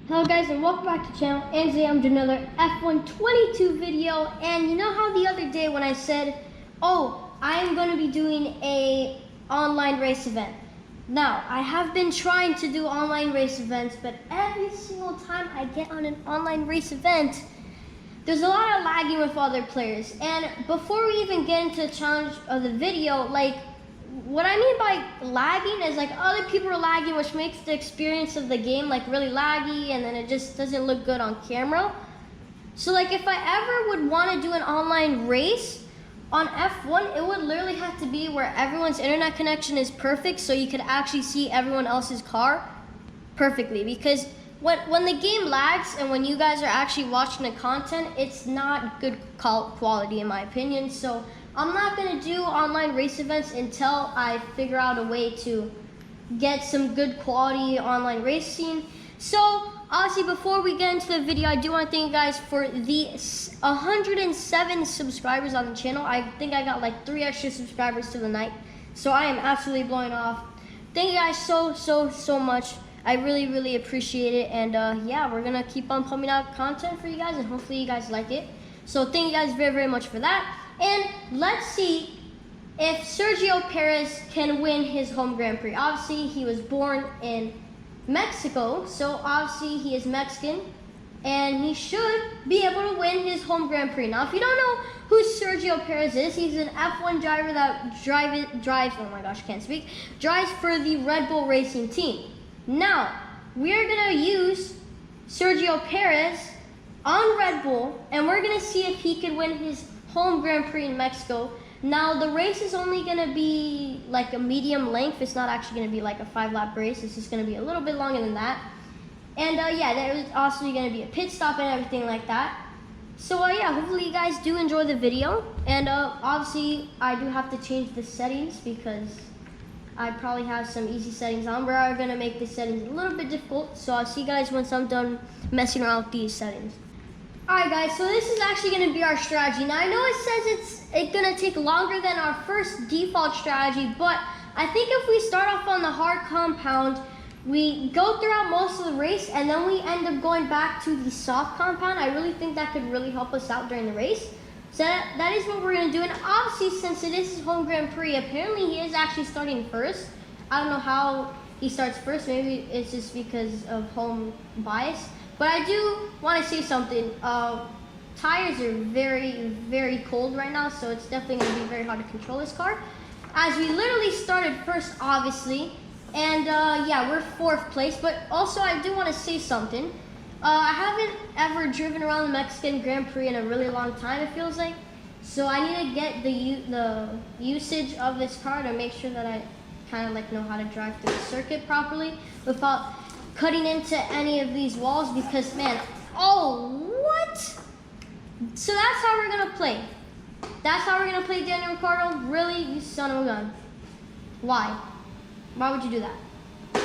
Hello guys and welcome back to the channel, and today I'm doing another F122 video. And you know how the other day when I said, oh, I am going to be doing a online race event. Now, I have been trying to do online race events, but every single time I get on an online race event, there's a lot of lagging with other players. And before we even get into the challenge of the video, what I mean by lagging is other people are lagging, which makes the experience of the game really laggy, and then it just doesn't look good on camera. So if I ever would want to do an online race on F1, it would literally have to be where everyone's internet connection is perfect, so you could actually see everyone else's car perfectly. Because when the game lags and when you guys are actually watching the content, it's not good quality in my opinion. So I'm not going to do online race events until I figure out a way to get some good quality online racing. So obviously before we get into the video, I do want to thank you guys for the 107 subscribers on the channel. I think I got 3 extra subscribers to the night. So I am absolutely blowing off. Thank you guys so much. I really appreciate it. And yeah, we're going to keep on pumping out content for you guys, and hopefully you guys like it. So thank you guys very much for that. And let's see if Sergio Perez can win his home Grand Prix. Obviously, he was born in Mexico, so obviously he is Mexican, and he should be able to win his home Grand Prix. Now, if you don't know who Sergio Perez is, he's an F1 driver that drives, oh my gosh, I can't speak, drives for the Red Bull Racing team. Now, we're going to use Sergio Perez on Red Bull, and we're going to see if he can win his home Grand Prix in Mexico. Now, the race is only going to be a medium length. It's not actually going to be a 5-lap race. It's just going to be a little bit longer than that. And yeah, there's also going to be a pit stop and everything like that. So yeah, hopefully you guys do enjoy the video. And obviously, I do have to change the settings because I probably have some easy settings on. We are going to make the settings a little bit difficult. So I'll see you guys once I'm done messing around with these settings. Alright guys, so this is actually going to be our strategy. Now I know it says it's going to take longer than our first default strategy, but I think if we start off on the hard compound, we go throughout most of the race, and then we end up going back to the soft compound. I really think that could really help us out during the race. So that is what we're going to do. And obviously, since it is his home Grand Prix, apparently he is actually starting first. I don't know how he starts first. Maybe it's just because of home bias. But I do want to say something. Tires are very cold right now, so it's definitely going to be very hard to control this car. As we literally started first, obviously, and yeah, we're 4th place. But also, I do want to say something. I haven't ever driven around the Mexican Grand Prix in a really long time, it feels like. So I need to get the usage of this car to make sure that I kind of know how to drive through the circuit properly without cutting into any of these walls, because man, oh, what? So that's how we're gonna play. That's how we're gonna play, Daniel Ricciardo? Really, you son of a gun. Why would you do that?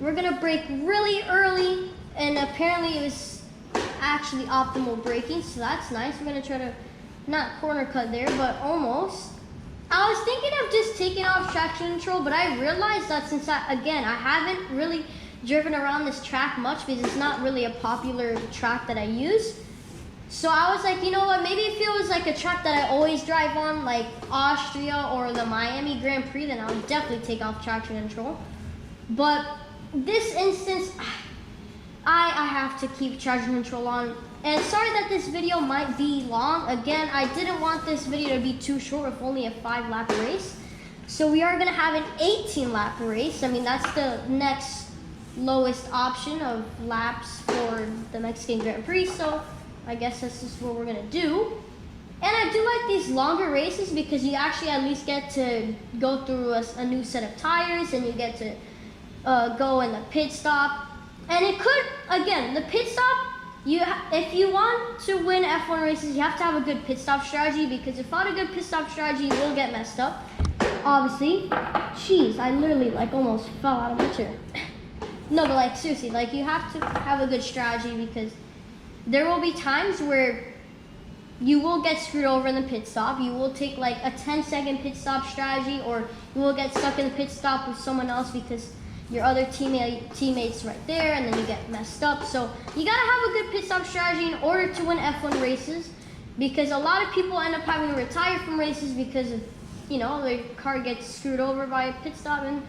We're gonna brake really early, and apparently it was actually optimal braking, so that's nice. We're gonna try to not corner cut there, but almost. I was thinking of just taking off traction control, but I realized that since I haven't really driven around this track much because it's not really a popular track that I use. So I was like, you know what, maybe if it was a track that I always drive on, like Austria or the Miami Grand Prix, then I would definitely take off traction control. But this instance, I have to keep traction control on. And sorry that this video might be long. Again, I didn't want this video to be too short with only a 5-lap race. So we are gonna have an 18-lap race. I mean, that's the next lowest option of laps for the Mexican Grand Prix, so I guess that's just what we're gonna do. And I do like these longer races because you actually at least get to go through a new set of tires, and you get to go in the pit stop. And it could, again, the pit stop, if you want to win F1 races, you have to have a good pit stop strategy, because without a good pit stop strategy, you will get messed up, obviously. Jeez, I literally almost fell out of my chair. No, but seriously, you have to have a good strategy, because there will be times where you will get screwed over in the pit stop. You will take a 10-second pit stop strategy, or you will get stuck in the pit stop with someone else because your other teammates right there, and then you get messed up. So you gotta have a good pit stop strategy in order to win F1 races, because a lot of people end up having to retire from races because of, you know, their car gets screwed over by a pit stop and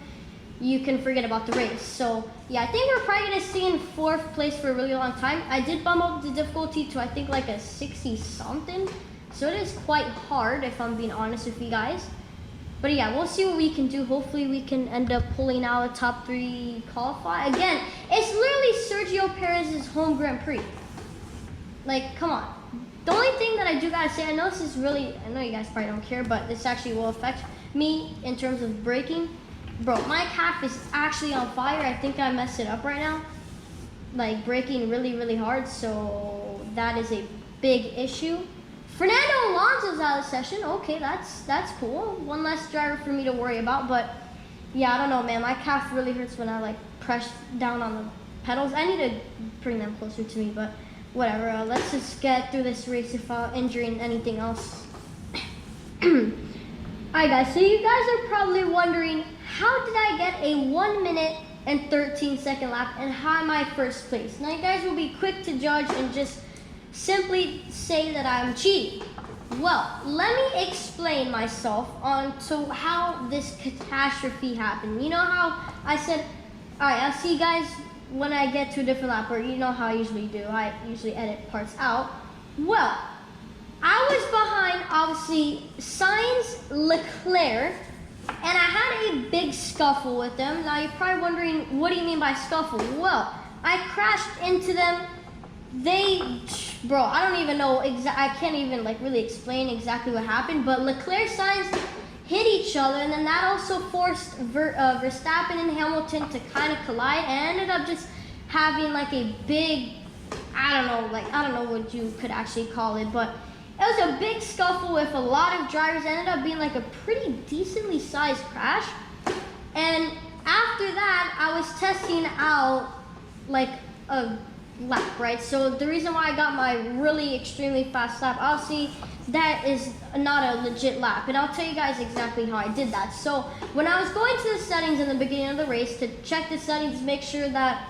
you can forget about the race. So yeah, I think we're probably gonna stay in 4th place for a really long time. I did bump up the difficulty to I think like a 60 something. So it is quite hard, if I'm being honest with you guys. But yeah, we'll see what we can do. Hopefully we can end up pulling out a top 3 qualify. Again, it's literally Sergio Perez's home Grand Prix. Like, come on. The only thing that I do gotta say, I know this is really, I know you guys probably don't care, but this actually will affect me in terms of braking. Bro, my calf is actually on fire. I think I messed it up right now. Like, braking really, really hard, so that is a big issue. Fernando Alonso's out of the session. Okay, that's cool. One less driver for me to worry about, but yeah, I don't know, man. My calf really hurts when I like press down on the pedals. I need to bring them closer to me, but whatever. Let's just get through this race without injuring anything else. Alright guys, so you guys are probably wondering, how did I get a 1 minute and 13 second lap and how am I 1st place? Now you guys will be quick to judge and just simply say that I'm cheating. Well, let me explain myself on to how this catastrophe happened. You know how I said, alright, I'll see you guys when I get to a different lap, or you know how I usually do. I usually edit parts out. Well, I was behind, obviously, Sainz, Leclerc, and I had a big scuffle with them. Now you're probably wondering, what do you mean by scuffle? Well, I crashed into them. Bro, I don't even know, I can't even like really explain exactly what happened, but Leclerc, Sainz hit each other, and then that also forced Verstappen and Hamilton to kind of collide, and ended up just having like a big, I don't know what you could actually call it, but it was a big scuffle with a lot of drivers. It ended up being like a pretty decently sized crash. And after that, I was testing out like a lap, right? So the reason why I got my really extremely fast lap, obviously that is not a legit lap, and I'll tell you guys exactly how I did that. So when I was going to the settings in the beginning of the race to check the settings, make sure that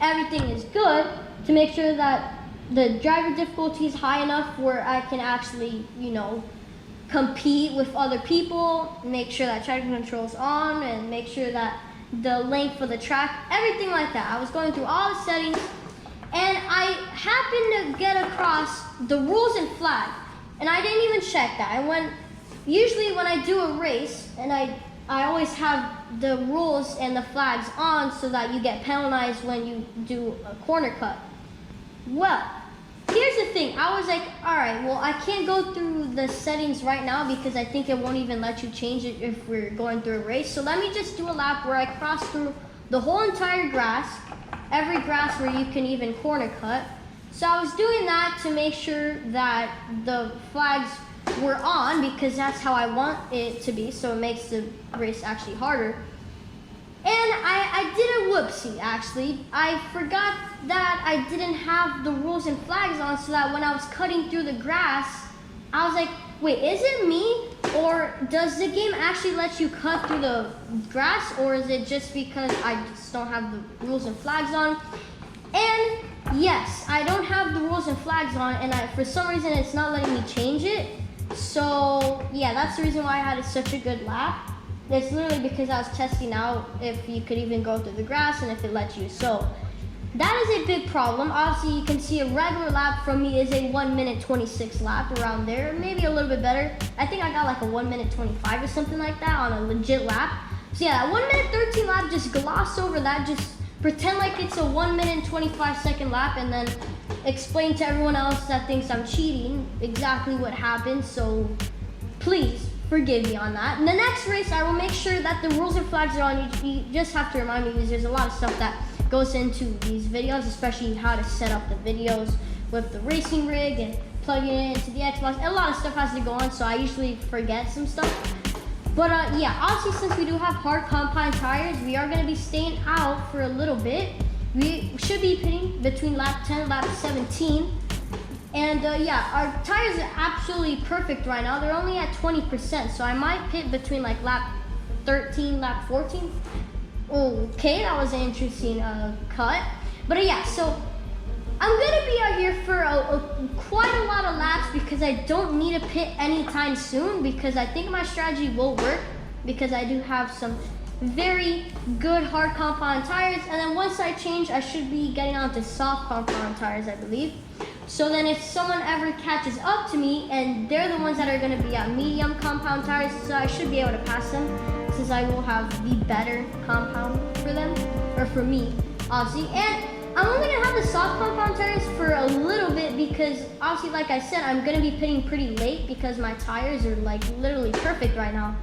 everything is good, to make sure that the driver difficulty is high enough where I can actually, you know, compete with other people, make sure that traction control is on, and make sure that the length of the track, everything like that. I was going through all the settings, and I happened to get across the rules and flag, and I didn't even check that. And usually when I do a race, and I always have the rules and the flags on so that you get penalized when you do a corner cut. Well, here's the thing. I was like, all right, well, I can't go through the settings right now because I think it won't even let you change it if we're going through a race. So let me just do a lap where I cross through the whole entire grass, every grass where you can even corner cut. So I was doing that to make sure that the flags were on, because that's how I want it to be, so it makes the race actually harder. And I did a whoopsie, actually. I forgot that I didn't have the rules and flags on, so that when I was cutting through the grass, I was like, wait, is it me? Or does the game actually let you cut through the grass? Or is it just because I just don't have the rules and flags on? And yes, I don't have the rules and flags on, and for some reason it's not letting me change it. So yeah, that's the reason why I had such a good lap. It's literally because I was testing out if you could even go through the grass and if it lets you. So that is a big problem. Obviously, you can see a regular lap from me is a 1 minute 26 lap, around there, maybe a little bit better. I think I got like a 1 minute 25 or something like that on a legit lap. So yeah, that 1 minute 13 lap, just gloss over that. Just pretend like it's a 1 minute and 25 second lap, and then explain to everyone else that thinks I'm cheating exactly what happened. So please forgive me on that. In the next race, I will make sure that the rules and flags are on. You just have to remind me, because there's a lot of stuff that goes into these videos, especially how to set up the videos with the racing rig and plugging it into the Xbox. A lot of stuff has to go on, so I usually forget some stuff. But yeah, obviously since we do have hard compound tires, we are going to be staying out for a little bit. We should be pitting between lap 10 and lap 17. And yeah, our tires are absolutely perfect right now. They're only at 20%, so I might pit between like lap 13, lap 14, Okay, that was an interesting cut. But yeah, so I'm gonna be out here for quite a lot of laps because I don't need to pit anytime soon, because I think my strategy will work, because I do have some very good hard compound tires, and then once I change, I should be getting onto soft compound tires, I believe. So then if someone ever catches up to me, and they're the ones that are gonna be at medium compound tires, so I should be able to pass them, since I will have the better compound for them, or for me, obviously. And I'm only gonna have the soft compound tires for a little bit, because obviously, like I said, I'm gonna be pitting pretty late because my tires are like literally perfect right now.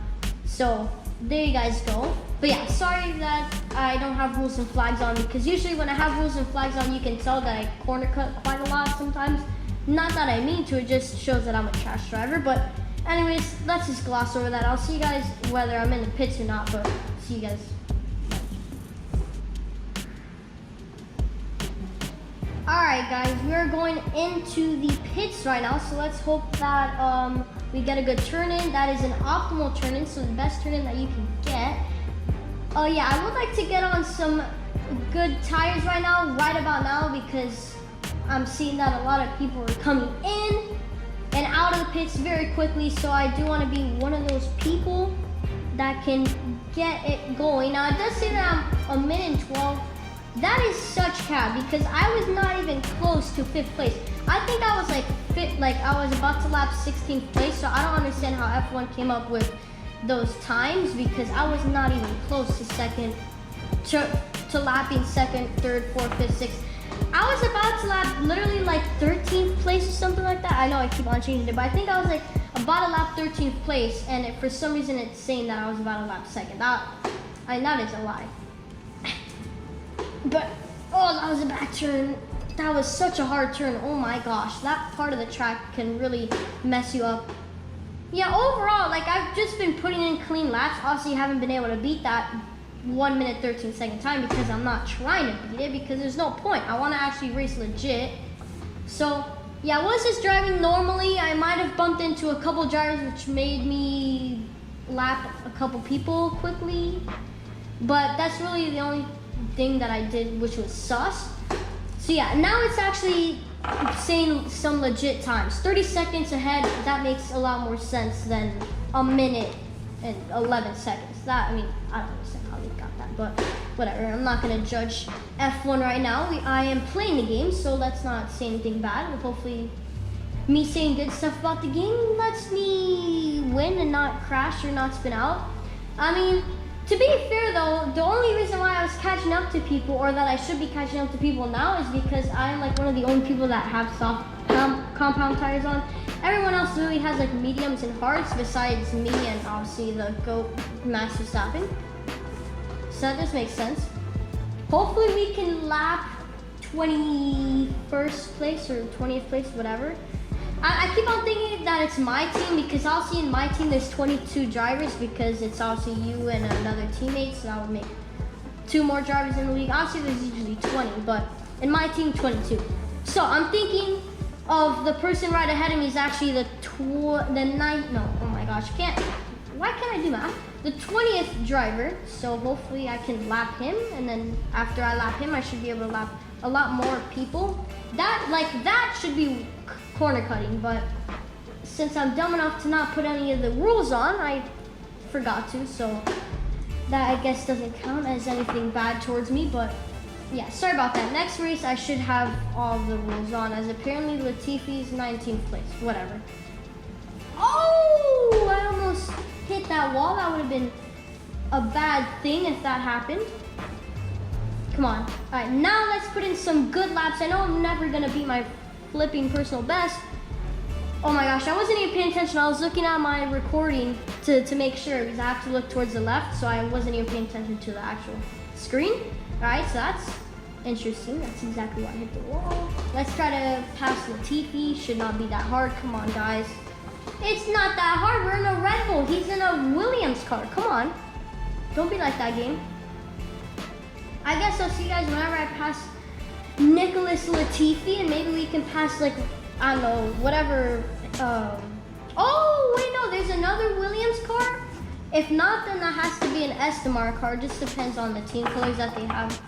So there you guys go. But yeah, sorry that I don't have rules and flags on, because usually when I have rules and flags on, you can tell that I corner cut quite a lot sometimes. Not that I mean to, it just shows that I'm a trash driver. But anyways, let's just gloss over that. I'll see you guys whether I'm in the pits or not, but see you guys. Alright guys, we're going into the pits right now, so let's hope that we get a good turn in. That is an optimal turn in, so the best turn in that you can get. Yeah, I would like to get on some good tires right now, right about now, because I'm seeing that a lot of people are coming in and out of the pits very quickly, so I do want to be one of those people that can get it going. Now, it does say that I'm a minute and 12. That is such cap, because I was not even close to 5th place. I think I was like I was about to lap 16th place, so I don't understand how F1 came up with those times, because I was not even close to second, to lapping second, third, fourth, fifth, sixth. I was about to lap literally like 13th place or something like that. I know I keep on changing it, but I think I was like about to lap 13th place, and for some reason it's saying that I was about to lap second. That is a lie. But, oh, that was a bad turn. That was such a hard turn. Oh my gosh, that part of the track can really mess you up. Yeah, overall, like, I've just been putting in clean laps. Obviously, haven't been able to beat that 1 minute 13 second time, because I'm not trying to beat it, because there's no point. I want to actually race legit. So, yeah, I was just driving normally. I might have bumped into a couple drivers, which made me lap a couple people quickly. But that's really the only thing that I did, which was sus. So yeah, now it's actually saying some legit times. 30 seconds ahead, that makes a lot more sense than a minute and 11 seconds. That, I mean, I don't understand how they got that, but whatever. I'm not gonna judge F1 right now. I am playing the game, so let's not say anything bad. Hopefully me saying good stuff about the game lets me win and not crash or not spin out. I mean, to be fair though, the only reason why I was catching up to people, or that I should be catching up to people now, is because I'm like one of the only people that have soft compound tires on. Everyone else really has like mediums and hards, besides me and obviously the GOAT Max Verstappen. So that just makes sense. Hopefully we can lap 21st place or 20th place, whatever. I keep on thinking that it's my team, because obviously in my team there's 22 drivers, because it's obviously you and another teammate, so that would make 2 more drivers in the league. Obviously there's usually 20, but in my team, 22. So I'm thinking of the person right ahead of me is actually the 9th, no, oh my gosh, why can't I do math? The 20th driver, so hopefully I can lap him, and then after I lap him, I should be able to lap a lot more people. That should be corner cutting, but since I'm dumb enough to not put any of the rules on, I forgot to, so that I guess doesn't count as anything bad towards me. But yeah, sorry about that. Next race I should have all the rules on, as apparently Latifi's 19th place, whatever. Oh, I almost hit that wall. That would have been a bad thing if that happened. Come on. All right, now let's put in some good laps. I know I'm never gonna beat my flipping personal best. Oh my gosh, I wasn't even paying attention. I was looking at my recording to make sure, because I have to look towards the left, so I wasn't even paying attention to the actual screen. All right, so that's interesting. That's exactly why I hit the wall. Let's try to pass Latifi. Should not be that hard. Come on, guys. It's not that hard. We're in a Red Bull. He's in a Williams car. Come on. Don't be like that, game. I guess I'll see you guys whenever I pass Nicholas Latifi, and maybe we can pass, like, I don't know, whatever. Oh, wait, no, there's another Williams car If not, then that has to be an SMR car. Just depends on the team colors that they have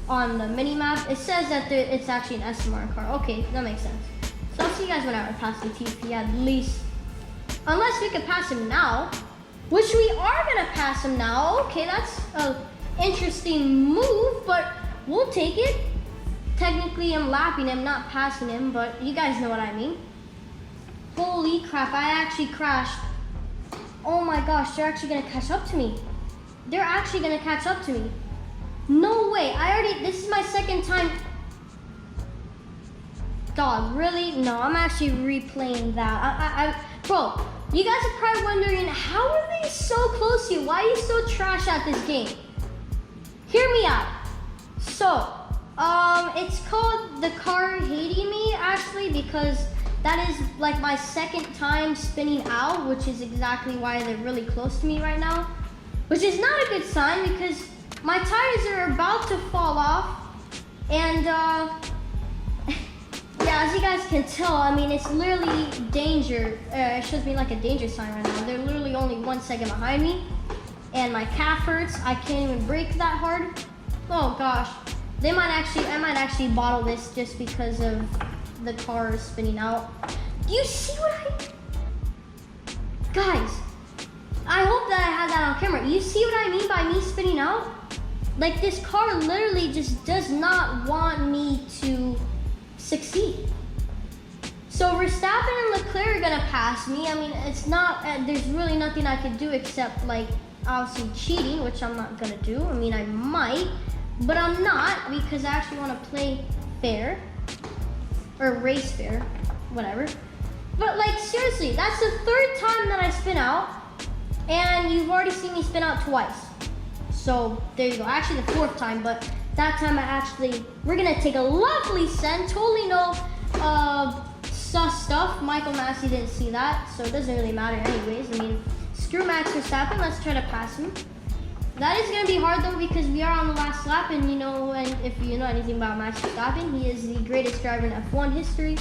on the mini map. It says that it's actually an SMR car. Okay, that makes sense. So I'll see you guys when I pass the TP at least. Unless we could pass him now, which we are gonna pass him now. Okay, that's an interesting move, but we'll take it. Technically, I'm lapping him, not passing him, but you guys know what I mean. Holy crap, I actually crashed. Oh my gosh, they're actually gonna catch up to me. They're actually gonna catch up to me. No way, this is my second time. Dog, really? No, I'm actually replaying that. Bro, you guys are probably wondering, how are they so close to you? Why are you so trash at this game? Hear me out. So, it's called the car hating me, actually, because that is like my second time spinning out, which is exactly why they're really close to me right now. Which is not a good sign because my tires are about to fall off. And yeah, as you guys can tell, I mean, it's literally danger. It shows me like a danger sign right now. They're literally only 1 second behind me. And my calf hurts. I can't even brake that hard. Oh gosh. I might actually bottle this just because of the car spinning out. Do you see what Guys, I hope that I had that on camera. You see what I mean by me spinning out? Like, this car literally just does not want me to succeed. So Verstappen and Leclerc are gonna pass me. I mean, it's not, there's really nothing I could do except like obviously cheating, which I'm not gonna do. I mean, I might, but I'm not because I actually wanna play fair. Or race fair, whatever. But like, seriously, that's the third time that I spin out, and you've already seen me spin out twice. So there you go, actually the fourth time, but that time we're gonna take a lovely send, totally no sus stuff. Michael Massey didn't see that, so it doesn't really matter anyways. I mean, screw Max Verstappen, let's try to pass him. That is gonna be hard though because we are on the last lap, and if you know anything about Max Verstappen, he is the greatest driver in F1 history.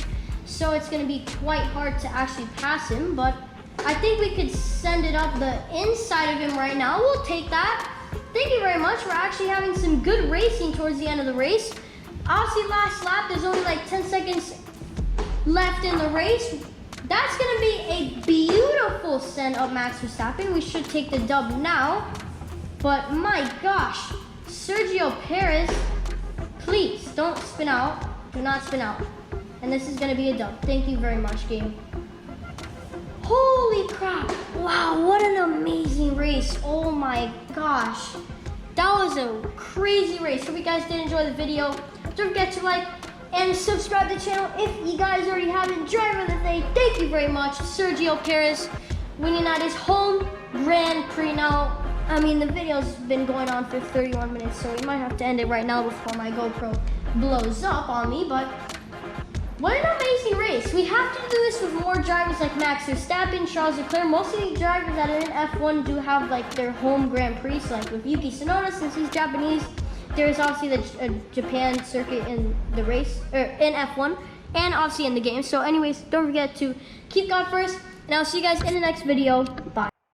So it's gonna be quite hard to actually pass him, but I think we could send it up the inside of him right now. We'll take that. Thank you very much. We're actually having some good racing towards the end of the race. Obviously last lap, there's only like 10 seconds left in the race. That's gonna be a beautiful send up Max Verstappen. We should take the dub now. But my gosh, Sergio Perez, please don't spin out. Do not spin out. And this is gonna be a dub. Thank you very much, game. Holy crap. Wow, what an amazing race. Oh my gosh. That was a crazy race. Hope you guys did enjoy the video. Don't forget to like and subscribe to the channel if you guys already haven't. Driver of the day, thank you very much. Sergio Perez winning at his home Grand Prix. Now, I mean, the video's been going on for 31 minutes, so we might have to end it right now before my GoPro blows up on me, but what an amazing race. We have to do this with more drivers like Max Verstappen, Charles Leclerc. Most of the drivers that are in F1 do have like their home Grand Prix, so like with Yuki Tsunoda, since he's Japanese, there's obviously the Japan circuit in the race, or in F1, and obviously in the game. So anyways, don't forget to keep God first, and I'll see you guys in the next video. Bye.